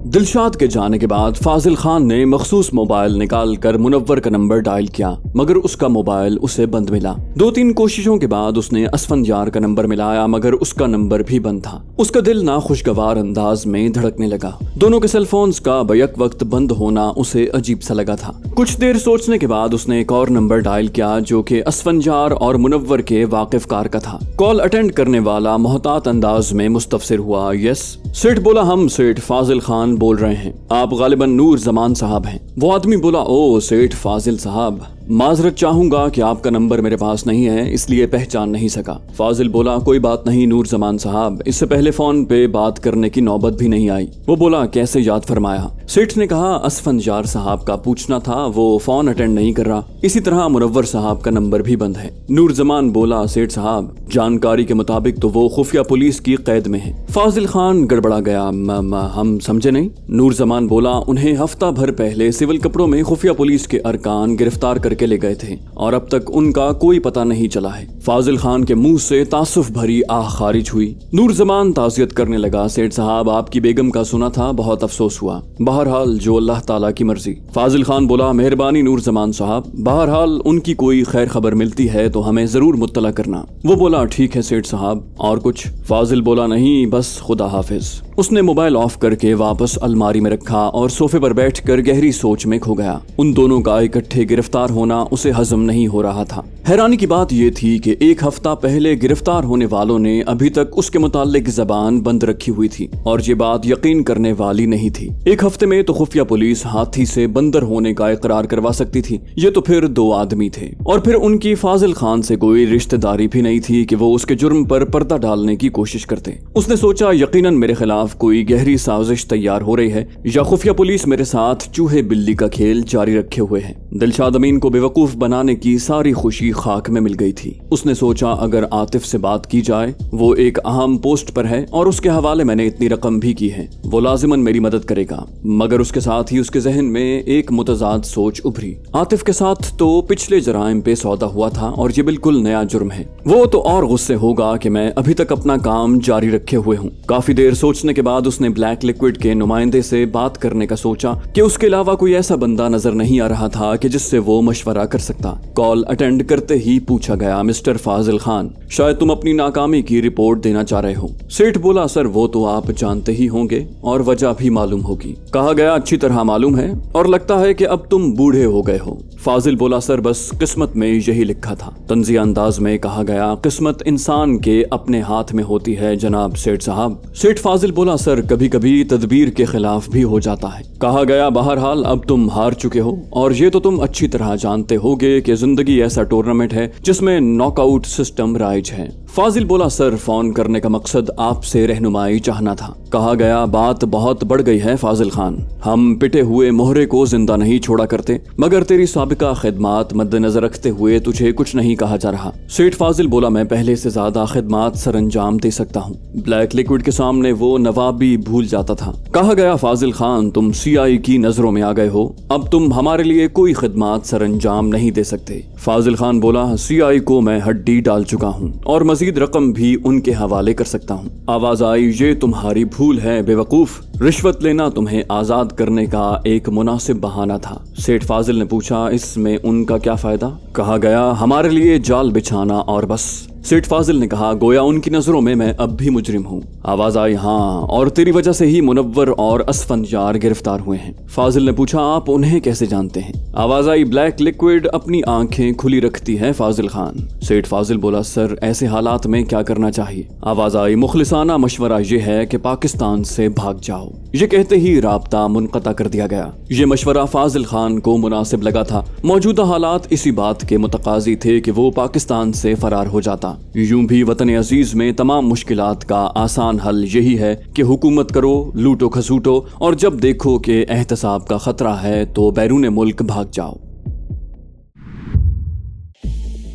दिलशाद के जाने के बाद फाजिल खान ने मखसूस मोबाइल निकाल कर मुनव्वर का नंबर डायल किया, मगर उसका मोबाइल उसे बंद मिला। 2-3 कोशिशों के बाद उसने असफंजार का नंबर मिलाया, मगर उसका नंबर भी बंद था। उसका दिल नाखुशगवार अंदाज में धड़कने लगा। दोनों के सेलफोन्स का बैक वक्त बंद होना उसे अजीब सा लगा था। कुछ देर सोचने के बाद उसने एक और नंबर डायल किया जो कि असफंजार और मुनव्वर के वाकिफकार का था। कॉल अटेंड करने वाला मोहतात अंदाज में मुस्तफसिर हुआ। यस सेठ बोला, हम सेठ फाजिल खान बोल रहे हैं, आप गालिबन नूर जमान साहब हैं। वो आदमी बोला, ओ सेठ फाजिल साहब, माजरत चाहूंगा कि आपका नंबर मेरे पास नहीं है, इसलिए पहचान नहीं सका। फाजिल बोला, कोई बात नहीं नूर जमान साहब, इससे पहले फोन पे बात करने की नौबत भी नहीं आई। वो बोला, कैसे याद फरमाया? सेठ ने कहा, असफंजार साहब का पूछना था, वो फोन अटेंड नहीं कर रहा। इसी तरह मुनव्वर साहब का नंबर भी बंद है। नूर जमान बोला, सेठ साहब, जानकारी के मुताबिक तो वो खुफिया पुलिस की कैद में है। फाजिल खान गड़बड़ा गया, हम समझे नहीं। नूर जमान बोला, उन्हें हफ्ता भर पहले सिविल कपड़ों में खुफिया पुलिस के अरकान गिरफ्तार करके ले गए थे और अब तक उनका कोई पता नहीं चला है। फाजिल खान के मुंह से तासुफ भरी आह खारिज हुई। नूर जमान ताज़ियत करने लगा, सेठ साहब, आपकी बेगम का सुना था, बहुत अफसोस हुआ। बहरहाल जो अल्लाह ताला की मर्जी। फाजिल खान बोला, मेहरबानी नूर जमान साहब, बहरहाल उनकी कोई खैर खबर मिलती है तो हमें जरूर मुत्तला करना। वो बोला, ठीक है सेठ साहब, और कुछ? फाजिल बोला, नहीं बस खुदा हाफिज। उसने मोबाइल ऑफ करके वापस अलमारी में रखा और सोफे पर बैठकर गहरी सोच में खो गया। उन दोनों का इकट्ठे गिरफ्तार होना उसे हजम नहीं हो रहा था। हैरानी की बात यह थी कि एक हफ्ता पहले गिरफ्तार होने वालों ने अभी तक उसके मुताल्लिक जबान बंद रखी हुई थी और ये बात यकीन करने वाली नहीं थी। एक हफ्ते में तो खुफिया पुलिस हाथी से बंदर होने का इकरार करवा सकती थी, ये तो फिर 2 आदमी थे और फिर उनकी फाजिल खान से कोई रिश्तेदारी भी नहीं थी कि वो उसके जुर्म पर पर्दा डालने की कोशिश करते। उसने सोचा, यकीनन मेरे खिलाफ कोई गहरी साजिश तैयार हो रही है या खुफिया पुलिस मेरे साथ चूहे बिल्ली का खेल जारी रखे हुए है। दिलशाद अमीन को बेवकूफ बनाने की सारी खुशी खाक में मिल गई थी। उसने सोचा, अगर आतिफ से बात की जाए, वो एक अहम पोस्ट पर है और उसके हवाले मैंने इतनी रकम भी की है, वो लाजिमन मेरी मदद करेगा। मगर उसके साथ ही उसके जहन में एक मुतजाद सोच उभरी। आतिफ के साथ तो पिछले जराइम पे सौदा हुआ था और ये बिल्कुल नया जुर्म है। वो तो और गुस्से होगा कि मैं अभी तक अपना काम जारी रखे हुए हूँ। काफी देर सोचने के बाद उसने ब्लैक लिक्विड के नुमाइंदे से बात करने का सोचा कि उसके अलावा कोई ऐसा बंदा नजर नहीं आ रहा था कि जिससे वो मशवरा कर सकता। कॉल अटेंड करते ही पूछा गया, मिस्टर फाजिल खान, शायद तुम अपनी नाकामी की रिपोर्ट देना चाह रहे हो। सेठ बोला, सर वो तो आप जानते ही होंगे और वजह भी मालूम होगी। कहा गया, अच्छी तरह मालूम है और लगता है कि अब तुम बूढ़े हो गए हो। फाजिल बोला, सर बस किस्मत में यही लिखा था। तंजिया अंदाज में कहा गया, किस्मत इंसान के अपने हाथ में होती है जनाब सेठ साहब। सेठ फाजिल बोला, सर कभी कभी तदबीर के खिलाफ भी हो जाता है। कहा गया, बहरहाल अब तुम हार चुके हो और ये तो तुम अच्छी तरह जानते होगे कि जिंदगी ऐसा टूर्नामेंट है जिसमें नॉकआउट सिस्टम राइज है। फाजिल बोला, सर फोन करने का मकसद आपसे रहनुमाई चाहना था। कहा गया, बात बहुत बढ़ गई है फाजिल खान, हम पिटे हुए मोहरे को जिंदा नहीं छोड़ा करते, मगर तेरी साबिका खिदमात मद्देनजर रखते हुए तुझे कुछ नहीं कहा जा रहा। सेठ फाजिल बोला, मैं पहले से ज्यादा खिदमात सर अंजाम दे सकता हूँ। ब्लैक लिक्विड के सामने वो नवाबी भूल जाता था। कहा गया, फाजिल खान तुम सीआई की नजरों में आ गए हो, अब तुम हमारे लिए कोई खिदमात सर अंजाम नहीं दे सकते। फाजिल खान बोला, सीआई को मैं हड्डी डाल चुका हूँ और मजीद रकम भी उनके हवाले कर सकता हूँ। आवाज आई, ये तुम्हारी भूल है बेवकूफ, रिश्वत लेना तुम्हें आजाद करने का एक मुनासिब बहाना था। सेठ फाजिल ने पूछा, इसमें उनका क्या फायदा? कहा गया, हमारे लिए जाल बिछाना और बस। सेठ फाजिल ने कहा, गोया उनकी नजरों में मैं अब भी मुजरिम हूँ। आवाज आई, हाँ, और तेरी वजह से ही मुनव्वर और असफंजार गिरफ्तार हुए हैं। फाजिल ने पूछा, आप उन्हें कैसे जानते हैं? आवाज आई, ब्लैक लिक्विड अपनी आंखें खुली रखती है फाजिल खान। सेठ फाजिल बोला, सर ऐसे हालात में क्या करना चाहिए? आवाज आई, मुखलिसाना मशवरा ये है कि पाकिस्तान से भाग जाओ। ये कहते ही राब्ता मुनक़ता कर दिया गया। ये मशवरा फाजिल खान को मुनासिब लगा था। मौजूदा हालात इसी बात के मुतकाजी थे कि वो पाकिस्तान से फरार हो जाता। यूं भी वतन अजीज में तमाम मुश्किलात का आसान हल यही है कि हुकूमत करो, लूटो खसूटो और जब देखो कि एहतसाब का खतरा है तो बैरून मुल्क भाग जाओ।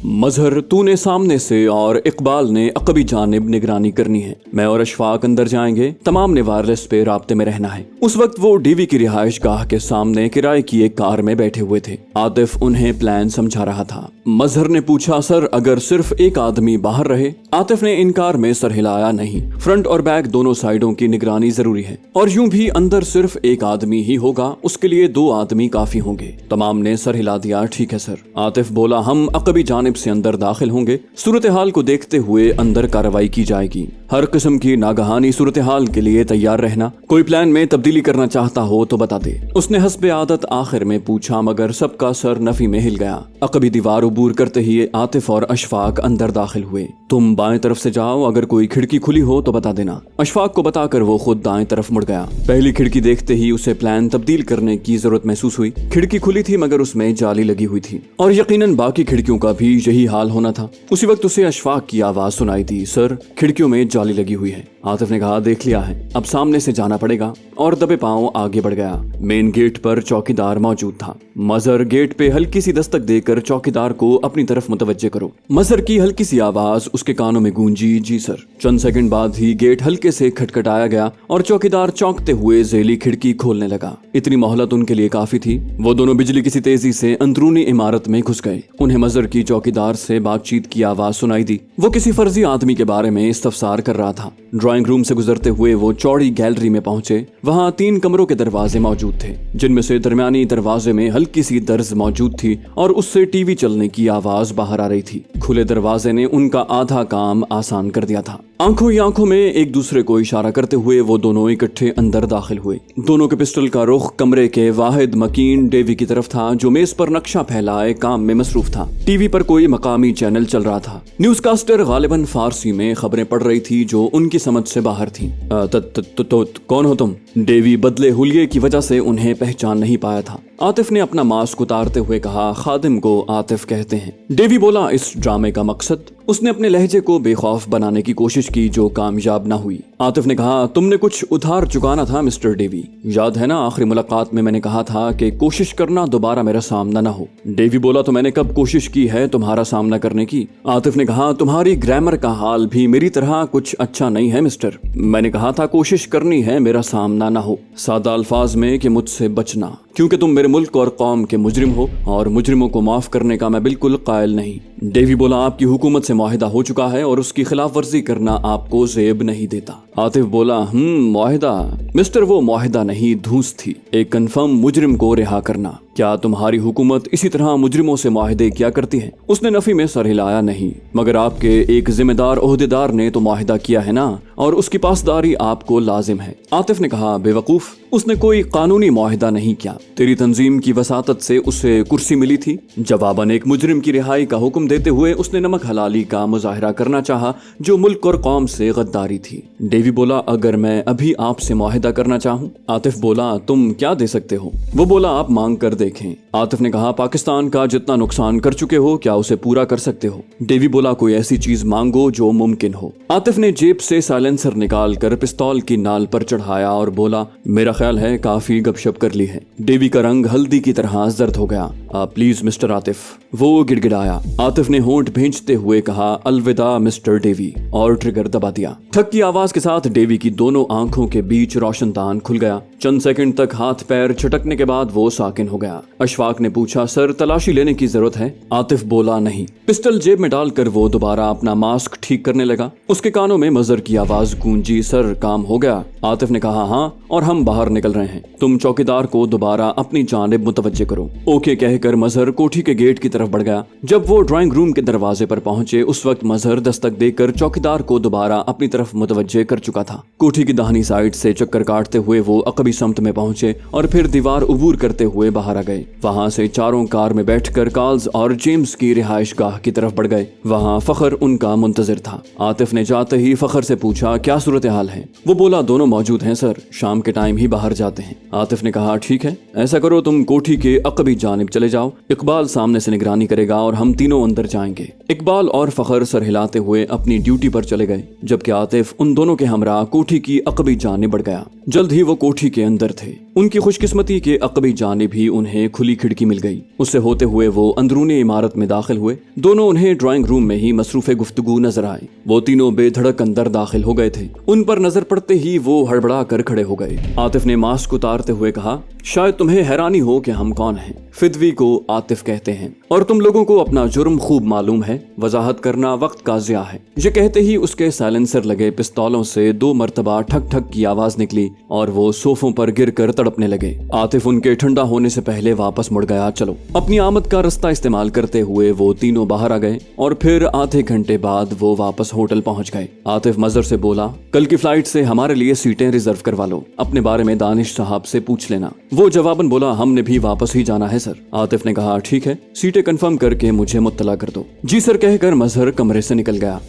मजहर, तूने सामने से और इकबाल ने अकबी जानिब निगरानी करनी है। मैं और अशफाक अंदर जाएंगे, तमाम ने वायरलेस पे राब्ते में रहना है। उस वक्त वो डीवी की रिहाइश गाह के सामने किराए की एक कार में बैठे हुए थे। आतिफ उन्हें प्लान समझा रहा था। मजहर ने पूछा, सर अगर सिर्फ एक आदमी बाहर रहे? आतिफ ने इनकार में सर हिलाया, नहीं, फ्रंट और बैक दोनों साइडों की निगरानी जरूरी है, और यूं भी अंदर सिर्फ एक आदमी ही होगा, उसके लिए 2 आदमी काफी होंगे। तमाम ने सर हिला दिया, ठीक है सर। आतिफ बोला, हम अकबी जानिब से अंदर दाखिल होंगे, सूरत हाल को देखते हुए अंदर कार्रवाई की जाएगी, हर किस्म की नागहानी सूरत हाल के लिए तैयार रहना, कोई प्लान में तब्दीली करना चाहता हो तो बता दे। उसने हस्बे आदत आखिर में पूछा, मगर सबका सर नफी में हिल गया। अकबी दीवार उबूर करते ही आतिफ और अशफाक अंदर दाखिल हुए। तुम बाएं तरफ से जाओ, अगर कोई खिड़की खुली हो तो बता देना। अशफाक को बताकर वो खुद दाएं तरफ मुड़ गया। पहली खिड़की देखते ही उसे प्लान तब्दील करने की जरूरत महसूस हुई। खिड़की खुली थी मगर उसमें जाली लगी हुई थी, और यकीनन बाकी खिड़कियों का भी यही हाल होना था। उसी वक्त उसे अशफाक की आवाज सुनाई दी, सर खिड़कियों में जाली लगी हुई है। आतिफ ने कहा, देख लिया है, अब सामने से जाना पड़ेगा, और दबे पांव आगे बढ़ गया। मेन गेट पर चौकीदार मौजूद था। मजहर, गेट पे हल्की सी दस्तक देकर चौकीदार को अपनी तरफ मुतवज्जे करो। मजहर की हल्की सी आवाज उसके कानों में गूंजी, जी सर। चंद सेकंड बाद ही गेट हल्के से खटखटाया गया और चौकीदार चौंकते हुए जेली खिड़की खोलने लगा। इतनी मोहलत उनके लिए काफी थी। वो दोनों बिजली की सी तेजी से अंदरूनी इमारत में घुस गए। उन्हें मजहर की चौकीदार से बातचीत की आवाज सुनाई दी। वो किसी फर्जी आदमी के बारे में इस्तफसार कर रहा था। ड्राइंग रूम से गुजरते हुए वो चौड़ी गैलरी में पहुंचे। वहाँ 3 कमरों के दरवाजे मौजूद थे, जिनमें से दरमियानी दरवाजे में हल्की सी दर्ज मौजूद थी और उससे टीवी चलने की आवाज बाहर आ रही थी। खुले दरवाजे ने उनका आधा काम आसान कर दिया था। आंखों ही आंखों में एक दूसरे को इशारा करते हुए वो दोनों इकट्ठे अंदर दाखिल हुए। दोनों के पिस्टल का रुख कमरे के वाहिद मकीन डेवी की तरफ था, जो मेज पर नक्शा फैलाए काम में मसरूफ था। टीवी पर कोई मकामी चैनल चल रहा था। न्यूज़कास्टर गालिबन फारसी में खबरें पढ़ रही थी जो उनकी समझ से बाहर थी। कौन हो तुम? डेवी बदले हुलिये की वजह से उन्हें पहचान नहीं पाया था। आतिफ ने अपना मास्क उतारते हुए कहा, खादिम को आतिफ कहते हैं। डेवी बोला, इस ड्रामे का मकसद? उसने अपने लहजे को बेखौफ बनाने की कोशिश की, जो कामयाब न हुई। आतिफ ने कहा, तुमने कुछ उधार चुकाना था मिस्टर डेवी, याद है ना? आखिरी मुलाकात में मैंने कहा था कि कोशिश करना दोबारा मेरा सामना न हो। डेवी बोला, तो मैंने कब कोशिश की है तुम्हारा सामना करने की? आतिफ ने कहा, तुम्हारी ग्रामर का हाल भी मेरी तरह कुछ अच्छा नहीं है मिस्टर। मैंने कहा था कोशिश करनी है मेरा सामना न हो, सादा अल्फाज में कि मुझसे बचना, क्योंकि तुम मेरे मुल्क और कौम के मुजरिम हो और मुजरिमों को माफ करने का मैं बिल्कुल कायल नहीं। डेवी बोला, आपकी हुकूमत से मुआहिदा हो चुका है और उसकी खिलाफ वर्जी करना आपको जेब नहीं देता। आतिफ बोला, मुआहिदा? मिस्टर, वो मुआहिदा नहीं, धूस थी, एक कन्फर्म मुजरिम को रिहा करना। क्या तुम्हारी हुकूमत इसी तरह मुजरिमों से मुआहिदे किया करती है? उसने नफी में सर हिलाया, नहीं, मगर आपके एक जिम्मेदार ओहदेदार ने तो मुआहिदा किया है ना, और उसकी पासदारी आपको लाजिम है। आतिफ ने कहा, बेवकूफ, उसने कोई कानूनी मुआहिदा नहीं किया, तेरी तंजीम की वसातत से उसे कुर्सी मिली थी। जवाबन एक मुजरिम की रिहाई का हुक्म देते हुए उसने नमक हलाली का मुजाहिरा करना चाहा, जो मुल्क और कौम से गद्दारी थी। डेवी बोला, अगर मैं अभी आपसे मुआहिदा करना चाहूँ? आतिफ बोला, तुम क्या दे सकते हो? वो बोला, आप मांग कर देखें। आतिफ ने कहा, पाकिस्तान का जितना नुकसान कर चुके हो, क्या उसे पूरा कर सकते हो? डेवी बोला, कोई ऐसी चीज मांगो जो मुमकिन हो। आतिफ ने जेब से साइलेंसर निकाल कर पिस्तौल की नाल पर चढ़ाया और बोला, मेरा ख्याल है काफी गपशप कर ली है। डेवी का रंग हल्दी की तरह जर्द हो गया। प्लीज मिस्टर आतिफ, वो गिड़गिड़ाया। आतिफ ने होंठ भींचते हुए कहा, अलविदा मिस्टर डेवी, और ट्रिगर दबा दिया। ठक की आवाज के साथ डेवी की दोनों आंखों के बीच रोशनदान खुल गया। चंद सेकंड तक हाथ पैर छटकने के बाद वो साकिन हो गया। अशफाक ने पूछा, सर तलाशी लेने की जरूरत है? आतिफ बोला, नहीं। पिस्टल जेब में डालकर वो दोबारा अपना मास्क ठीक करने लगा। उसके कानों में मजहर की आवाज गूंजी, सर काम हो गया? आतिफ ने कहा, हाँ, और हम बाहर निकल रहे हैं। तुम चौकीदार को दोबारा अपनी जानिब मुतवज्जे करो। ओके कहकर मजहर कोठी के गेट की तरफ बढ़ गया। जब वो ड्राइंग रूम के दरवाजे पर पहुंचे, उस वक्त मजहर दस्तक देकर चौकीदार को दोबारा अपनी तरफ मुतवज्जे कर चुका था। कोठी की दाहिनी साइड से चक्कर काटते हुए वो अकबी समत में पहुंचे और फिर दीवार उबूर करते हुए बाहर आ गए। वहां से चारों कार में बैठकर कार्ल्स और जेम्स की रिहाइश गाह की तरफ बढ़ गए। वहां फखर उनका मुंतजिर था। आतिफ ने जाते ही फखर से पूछा, क्या सूरत हाल है? वो बोला, दोनों मौजूद हैं सर, शाम के टाइम ही बाहर जाते हैं। आतिफ ने कहा, ठीक है, ऐसा करो, तुम कोठी के अकबी जानिब चले जाओ, इकबाल सामने से निगरानी करेगा और हम तीनों अंदर जाएंगे। इकबाल और फखर सर हिलाते हुए अपनी ड्यूटी पर चले गए, जबकि आतिफ उन दोनों के हमरा कोठी की अकबी जानिब बढ़ गया। जल्द ही वो कोठी के अंदर थे। उनकी खुशकिस्मती के अकबी जानिब ही उन्हें खुली खिड़की मिल गई। उससे होते हुए वो अंदरूनी इमारत में दाखिल हुए। दोनों उन्हें ड्राइंग रूम में ही मसरूफे गुफ्तगू नजर आए। वो तीनों बेधड़क अंदर दाखिल हो गए थे। उन पर नजर पड़ते ही वो हड़बड़ा कर खड़े हो गए। आतिफ ने मास्क उतारते हुए कहा, शायद तुम्हें हैरानी हो कि हम कौन हैं। फिदवी को आतिफ कहते हैं और तुम लोगों को अपना जुर्म खूब मालूम है, वजाहत करना वक्त का ज़िया है। ये कहते ही उसके साइलेंसर लगे पिस्तौलों से 2 मरतबा ठक ठक की आवाज निकली और वो सोफों पर गिरकर तड़पने लगे। आतिफ उनके ठंडा होने से पहले वापस मुड़ गया। चलो, अपनी आमद का रास्ता इस्तेमाल करते हुए वो तीनों बाहर आ गए और फिर आधे घंटे बाद वो वापस होटल पहुंच गए। आतिफ मजर से बोला, कल की फ्लाइट से हमारे लिए सीटें रिजर्व करवा लो, अपने बारे में दानिश साहब से पूछ लेना। वो जवाबन बोला, हमने भी वापस ही जाना है सर। आतिफ ने कहा, ठीक है, सीटें कंफर्म करके मुझे मुत्तला कर दो। जी सर कहकर मजहर कमरे से निकल गया।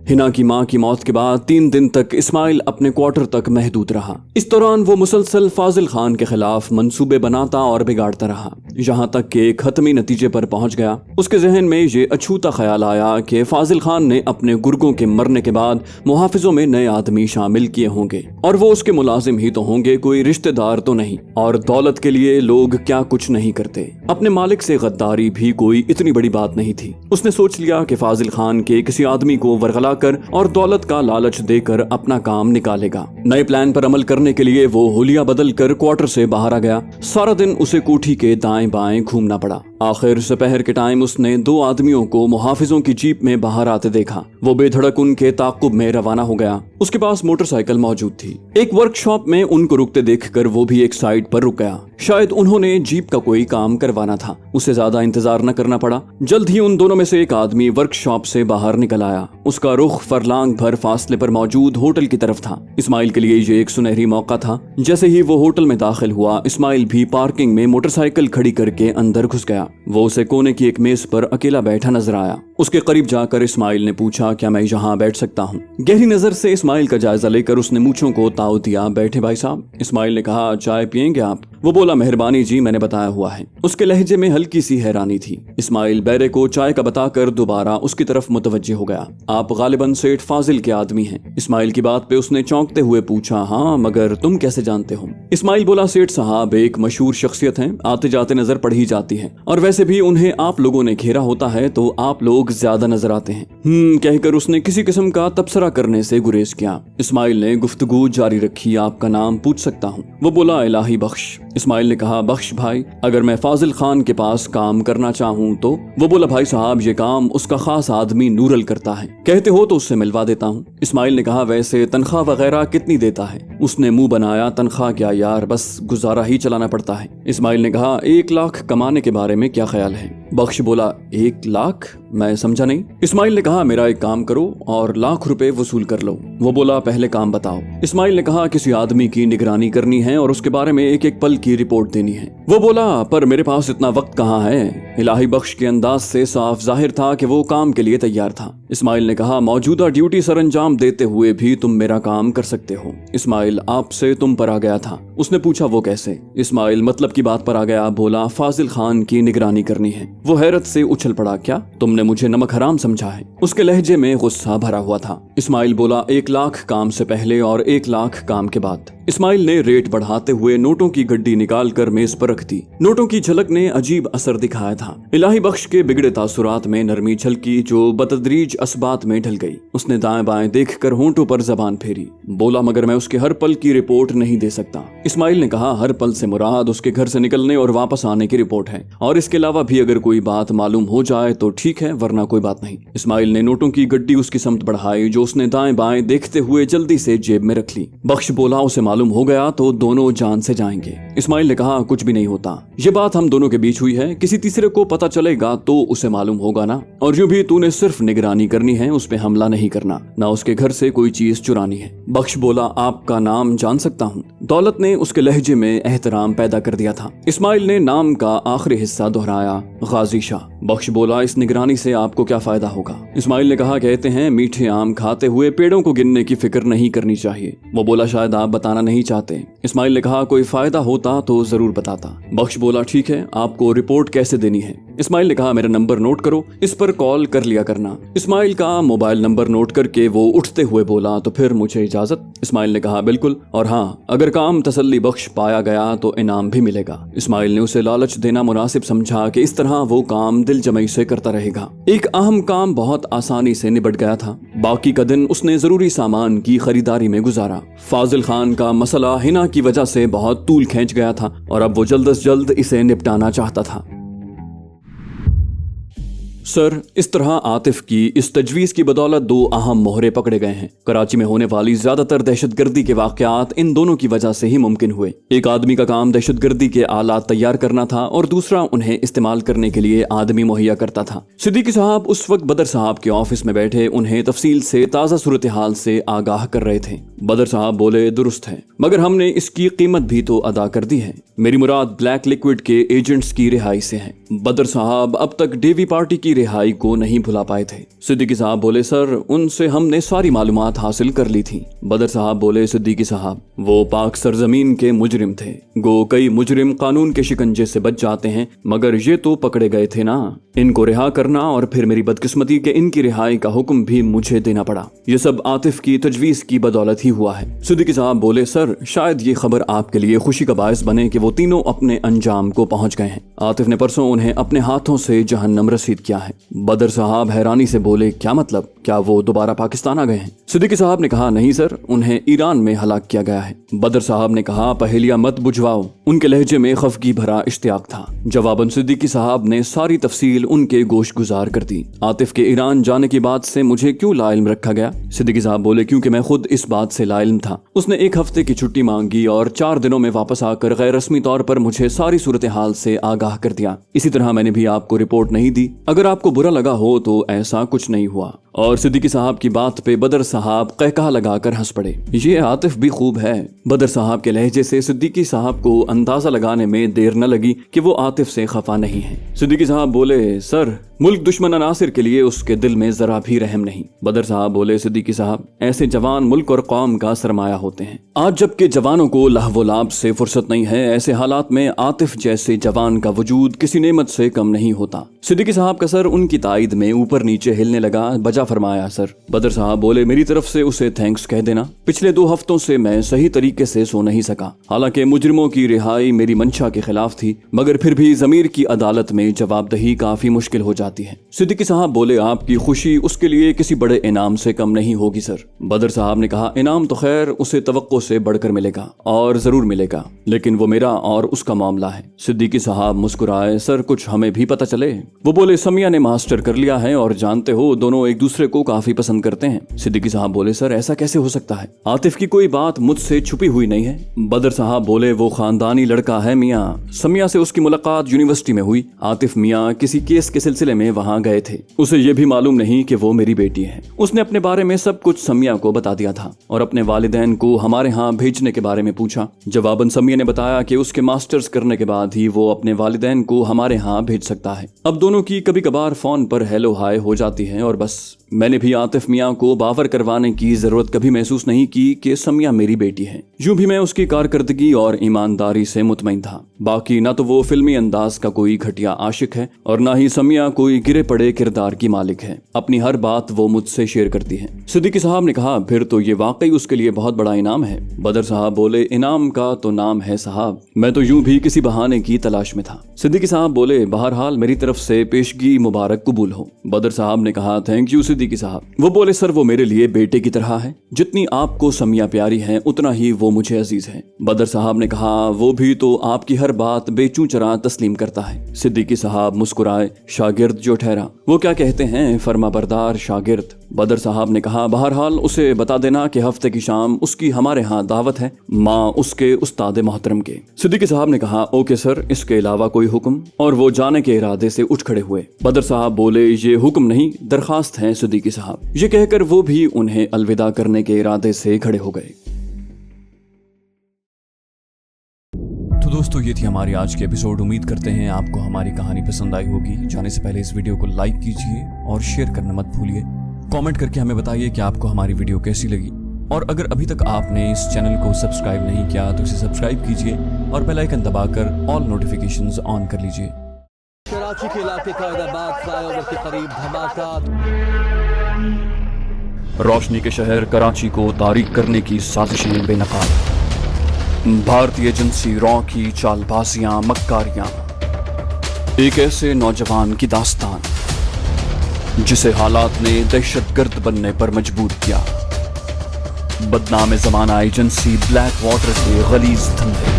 हिना की मां की मौत के बाद 3 दिन तक इस्माइल अपने क्वार्टर तक महदूद रहा। इस दौरान वो मुसलसल फाजिल खान के खिलाफ मंसूबे बनाता और बिगाड़ता रहा, यहाँ तक कि एक हतमी नतीजे पर पहुंच गया। उसके जहन में ये अछूता ख्याल आया कि फाजिल खान ने अपने गुर्गों के मरने के बाद मुहाफिजों में नए आदमी शामिल किए होंगे और वो उसके मुलाजिम ही तो होंगे, कोई रिश्तेदार तो नहीं। और दौलत के लिए लोग क्या कुछ नहीं करते। अपने मालिक से गद्दारी भी कोई इतनी बड़ी बात नहीं थी। उसने सोच लिया कि फाजिल खान के किसी आदमी को वरगला कर और दौलत का लालच देकर अपना काम निकालेगा। नए प्लान पर अमल करने के लिए वो हुलिया बदल कर क्वार्टर से बाहर आ गया। सारा दिन उसे कोठी के दाएं बाएं घूमना पड़ा। आखिर दोपहर के टाइम उसने 2 आदमियों को मुहाफिजों की जीप में बाहर आते देखा। वो बेधड़क उनके ताक़ुब में रवाना हो गया। उसके पास मोटरसाइकिल मौजूद थी। एक वर्कशॉप में उनको रुकते देखकर वो भी एक साइड पर रुक गया। शायद उन्होंने जीप का कोई काम करवाना था। उसे ज्यादा इंतजार न करना पड़ा। जल्द ही उन दोनों में से एक आदमी वर्कशॉप से बाहर निकल आया। उसका रुख फरलांग भर फासले पर मौजूद होटल की तरफ था। इस्माइल के लिए ये एक सुनहरी मौका था। जैसे ही वो होटल में दाखिल हुआ, इस्माइल भी पार्किंग में मोटरसाइकिल खड़ी करके अंदर घुस गया। वो उसे कोने की एक मेज पर अकेला बैठा नजर आया। उसके करीब जाकर इस्माइल ने पूछा, क्या मैं यहाँ बैठ सकता हूँ? गहरी नजर से इस्माइल का जायजा लेकर उसने मूंछों को ताव दिया। बैठे भाई साहब। इस्माइल ने कहा, चाय पियेंगे आप? वो बोला, मेहरबानी जी, मैंने बताया हुआ है। उसके लहजे में हल्की सी हैरानी थी। इस्माइल बैरे को चाय का बताकर दोबारा उसकी तरफ मुतवज्जे हो गया। आप गालिबन सेठ फाजिल के आदमी हैं? इस्माइल की बात पे उसने चौंकते हुए पूछा, हाँ, मगर तुम कैसे जानते हो? इस्माइल बोला, सेठ साहब एक मशहूर शख्सियत हैं, आते जाते नजर पड़ ही जाती है, और वैसे भी उन्हें आप लोगों ने घेरा होता है तो आप लोग ज्यादा नजर आते हैं। कहकर उसने किसी किस्म का तबसरा करने से गुरेज किया। इस्माइल ने गुफ्तगू जारी रखी, आपका नाम पूछ सकता हूँ? वो बोला, इलाही बख्श। इस्माइल ने कहा, बख्श भाई, अगर मैं फाजिल खान के पास काम करना चाहूँ तो? वो बोला, भाई साहब ये काम उसका खास आदमी नूरल करता है, कहते हो तो उससे मिलवा देता हूँ। इस्माइल ने कहा, वैसे तनख्वाह वगैरह कितनी देता है? उसने मुंह बनाया, तनख्वाह क्या यार, बस गुजारा ही चलाना पड़ता है। इस्माइल ने कहा, 1 लाख कमाने के बारे में क्या ख्याल है? बख्श बोला, 1 लाख? मैं समझा नहीं। इस्माइल ने कहा, मेरा एक काम करो और लाख रुपए वसूल कर लो। वो बोला, पहले काम बताओ। इस्माइल ने कहा, किसी आदमी की निगरानी करनी है और उसके बारे में एक एक पल की रिपोर्ट देनी है। वो बोला, पर मेरे पास इतना वक्त कहाँ है? इलाही बख्श के अंदाज से साफ जाहिर था कि वो काम के लिए तैयार था। इस्माइल ने कहा, मौजूदा ड्यूटी सर अंजाम देते हुए भी तुम मेरा काम कर सकते हो। इस्माइल आपसे तुम पर आ गया था। उसने पूछा, वो कैसे? इस्माइल मतलब की बात पर आ गया। बोला, फाजिल खान की निगरानी करनी है। वो हैरत से उछल पड़ा, क्या तुमने मुझे नमक हराम समझा है? उसके लहजे में गुस्सा भरा हुआ था। इस्माइल बोला, 1 लाख काम से पहले और 1 लाख काम के बाद। इस्माइल ने रेट बढ़ाते हुए नोटों की गड्डी निकाल कर मेज पर रख दी। नोटों की झलक ने अजीब असर दिखाया था। इलाही बख्श के बिगड़े तासुरात में नरमी झलकी जो बतदरीज असबात में ढल गई। उसने दाएं बाएं देखकर होंठों पर जबान फेरी। बोला, मगर मैं उसके हर पल की रिपोर्ट नहीं दे सकता। इस्माइल ने कहा, हर पल से मुराद उसके घर से निकलने और वापस आने की रिपोर्ट है, और इसके अलावा भी अगर कोई बात मालूम हो जाए तो ठीक है, वरना कोई बात नहीं। इस्माइल ने नोटों की गड्डी उसकी समत बढ़ाई जो उसने दाएं बाएं देखते हुए जल्दी से जेब में रख ली। बख्श बोला, उसे मालूम हो गया तो दोनों जान से जाएंगे। इस्माइल ने कहा, कुछ भी नहीं होता, ये बात हम दोनों के बीच हुई है, किसी तीसरे को पता चलेगा तो उसे मालूम होगा ना। और यूं भी तूने सिर्फ निगरानी करनी है, उस पे हमला नहीं करना, ना उसके घर से कोई चीज चुरानी है। बख्श बोला, आपका नाम जान सकता हूँ? दौलत ने उसके लहजे में एहतराम पैदा कर दिया था। इस्माइल ने नाम का आखिरी हिस्सा दोहराया, गाजी शाह। बख्श बोला, इस निगरानी से आपको क्या फायदा होगा? इस्माइल ने कहा, कहते हैं मीठे आम खाते हुए पेड़ों को गिनने की फिक्र नहीं करनी चाहिए। वो बोला, शायद आप बताना नहीं चाहते। इस्माइल ने कहा, कोई फायदा होता तो जरूर बताता। बख्श बोला, ठीक है, आपको रिपोर्ट कैसे देनी है? इस्माइल ने कहा मेरा नंबर नोट करो, इस पर कॉल कर लिया करना। इस्माइल का मोबाइल नंबर नोट करके वो उठते हुए बोला तो फिर मुझे इजाजत। इस्माइल ने कहा बिल्कुल, और हाँ अगर काम तसल्ली बख्श पाया गया तो इनाम भी मिलेगा। इस्माइल ने उसे लालच देना मुनासिब समझा कि इस तरह वो काम दिल जमई से करता रहेगा। एक अहम काम बहुत आसानी से निबट गया था। बाकी का दिन उसने जरूरी सामान की खरीदारी में गुजारा। फाजिल खान का मसला हिना की वजह से बहुत तूल खींच गया था और अब वो जल्द से जल्द इसे निपटाना चाहता था। सर, इस तरह आतिफ की इस तजवीज की बदौलत दो अहम मोहरे पकड़े गए हैं। कराची में होने वाली ज्यादातर दहशतगर्दी के वाकयात इन दोनों की वजह से ही मुमकिन हुए। एक आदमी का काम दहशतगर्दी के आलात तैयार करना था और दूसरा उन्हें इस्तेमाल करने के लिए आदमी मुहैया करता था। सिद्दीकी साहब उस वक्त बदर साहब के ऑफिस में बैठे उन्हें तफसील से ताज़ा सूरत हाल से आगाह कर रहे थे। बदर साहब बोले दुरुस्त है, मगर हमने इसकी कीमत भी तो अदा कर दी है। मेरी मुराद ब्लैक लिक्विड के एजेंट्स की रिहाई से है। बदर साहब अब तक डेवी पार्टी की रिहाई को नहीं भुला पाए थे। सिद्दीकी साहब बोले सर, उनसे हमने सारी मालूमात हासिल कर ली थी। बदर साहब बोले सिद्दीकी साहब, वो पाक सरजमीन के मुजरिम थे। गो कई मुजरिम कानून के शिकंजे से बच जाते हैं, मगर ये तो पकड़े गए थे ना। इनको रिहा करना और फिर मेरी बदकिस्मती के इनकी रिहाई का हुक्म भी मुझे देना पड़ा। ये सब आतिफ की तजवीज की बदौलत ही हुआ है। सिद्दीकी साहब बोले सर, शायद ये खबर आपके लिए खुशी का बायस बने कि वो तीनों अपने अंजाम को पहुंच गए हैं। आतिफ ने परसों उन्हें अपने हाथों से जहन्नम रसीद किया है। बदर साहब हैरानी से बोले क्या मतलब, क्या वो दोबारा पाकिस्तान आ गए हैं? सिद्दीकी साहब ने कहा नहीं सर, उन्हें ईरान में हलाक किया गया है। बदर साहब ने कहा पहेलियां मत बुझवाओ। उनके लहजे में खफगी भरा इश्तियाक था। जवाबन सिद्दीकी साहब ने सारी तफसील उनके गोश गुजार कर दी। आतिफ के ईरान जाने की बात से मुझे क्यों लाइल्म रखा गया? सिद्दीकी साहब बोले क्योंकि मैं खुद इस बात से लाइल्म था। उसने 1 हफ्ते की छुट्टी मांगी और 4 दिनों में वापस आकर गैर रस्मी तौर पर मुझे सारी सूरत हाल से आगाह कर दिया। इसी तरह मैंने भी आपको रिपोर्ट नहीं दी। अगर आपको बुरा लगा हो तो ऐसा कुछ नहीं हुआ। और सिद्दीकी साहब की बात पे बदर साहब कहकहा लगाकर हंस पड़े। ये आतिफ भी खूब है। बदर साहब के लहजे से सिद्दीकी साहब को अंदाजा लगाने में देर न लगी कि वो आतिफ से खफा नहीं है। सिद्दीकी साहब बोले सर, मुल्क दुश्मन अनासिर के लिए उसके दिल में जरा भी रहम नहीं। बदर साहब बोले सिद्दीकी साहब, ऐसे जवान मुल्क और कौम का सरमाया होते हैं। आज जबकि जवानों को लहव लाभ से फुर्सत नहीं है, ऐसे हालात में आतिफ जैसे जवान का वजूद किसी नेमत से कम नहीं होता। सिद्दीकी साहब का सर उनकी तायद में ऊपर नीचे हिलने लगा। बजा फरमाया सर। बदर साहब बोले मेरी तरफ से उसे थैंक्स कह देना। पिछले 2 हफ्तों से मैं सही तरीके से सो नहीं सका। हालांकि मुजरिमों की रिहाई मेरी मंशा के खिलाफ थी, मगर फिर भी जमीर की अदालत में जवाबदही काफी मुश्किल हो जाती है। सिद्दीकी साहब बोले आपकी खुशी उसके लिए किसी बड़े इनाम से कम नहीं होगी सर। बदर साहब ने कहा इनाम तो खैर उसे तवक्को से बढ़कर मिलेगा और जरूर मिलेगा, लेकिन वो मेरा और उसका मामला है। सिद्दीकी साहब मुस्कुराए सर, कुछ हमें भी पता चले। वो बोले समिया ने मास्टर कर लिया है और जानते हो दोनों एक दूसरे को काफी पसंद करते हैं। सिद्दीकी साहब बोले सर ऐसा कैसे हो सकता है? आतिफ की कोई बात मुझसे छुपी हुई नहीं है। बदर साहब बोले वो खानदानी लड़का है मियाँ। समिया से उसकी मुलाकात यूनिवर्सिटी में हुई। आतिफ मियाँ किसी केस के सिलसिले में वहाँ गए थे। उसे ये भी मालूम नहीं कि वो मेरी बेटी है। उसने अपने बारे में सब कुछ समिया को बता दिया था और अपने वालिदैन को हमारे यहाँ भेजने के बारे में पूछा। जवाबन समिया ने बताया कि उसके मास्टर्स करने के बाद ही वो अपने वालिदैन को हमारे यहाँ भेज सकता है। अब दोनों की कभी कभार फोन पर हेलो हाय हो जाती है और बस। मैंने भी आतिफ मियाँ को बावर करवाने की जरूरत कभी महसूस नहीं की कि समिया मेरी बेटी है। यूं भी मैं उसकी कारकर्दगी और ईमानदारी से मुतमईन था। बाकी ना तो वो फिल्मी अंदाज का कोई घटिया आशिक है और ना ही समिया कोई गिरे पड़े किरदार की मालिक है। अपनी हर बात वो मुझसे शेयर करती है। सिद्दीकी साहब ने कहा फिर तो ये वाकई उसके लिए बहुत बड़ा इनाम है। बदर साहब बोले इनाम का तो नाम है साहब, मैं तो यूं भी किसी बहाने की तलाश में था। सिद्दीकी साहब बोले बहरहाल मेरी तरफ से पेशगी मुबारक कबूल हो। बदर साहब ने कहा थैंक यू सिद्दीकी साहब। वो बोले सर वो मेरे लिए बेटे की तरह है। जितनी आपको समिया प्यारी है उतना ही वो मुझे अजीज है। बदर साहब ने कहा वो भी तो आपकी हर बात बेचू चरा तस्लीम करता है। सिद्दीकी साहब मुस्कुराए शागिर्द जो ठहरा वो क्या कहते हैं फरमाबरदार शागिर्द। बदर साहब ने कहा बहरहाल उसे बता देना कि हफ्ते की शाम उसकी हमारे यहाँ दावत है, माँ उसके उस्ताद मोहतरम के। सिद्दीकी साहब ने कहा ओके सर, इसके अलावा कोई हुक्म? और वो जाने के इरादे से उठ खड़े हुए। बदर साहब बोले ये हुक्म नहीं दरखास्त है सिद्दीकी साहब। ये कहकर वो भी उन्हें अलविदा करने के इरादे से खड़े हो गए। तो दोस्तों ये थी हमारी आज की एपिसोड। उम्मीद करते हैं आपको हमारी कहानी पसंद आई होगी। जाने से पहले इस वीडियो को लाइक कीजिए और शेयर करना मत भूलिए। कमेंट करके हमें बताइए कि आपको हमारी वीडियो कैसी लगी। और अगर अभी तक आपने इस चैनल को सब्सक्राइब नहीं किया तो इसे सब्सक्राइब कीजिए और बेल आइकन दबाकर ऑल नोटिफिकेशंस ऑन कर लीजिए। कराची के इलाके कायदाबाद फ्लाईओवर के करीब धमाका। रोशनी के शहर कराची को तारीक करने की साजिशें बेनकाब। भारतीय एजेंसी रॉ की चालबाजियां मक्कारियां। एक ऐसे नौजवान की दास्तान जिसे हालात ने दहशतगर्द बनने पर मजबूर किया। बदनाम ज़माना एजेंसी ब्लैक वाटर के गलीज धंधे।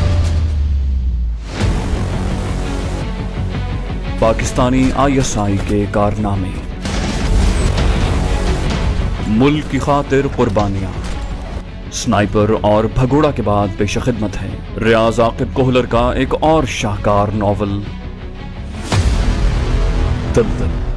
पाकिस्तानी ISI के कारनामे। मुल्क की खातिर कुर्बानियां। स्नाइपर और भगोड़ा के बाद पेश खिदमत है रियाज आकिब कोहलर का एक और शाहकार नॉवल दलदल।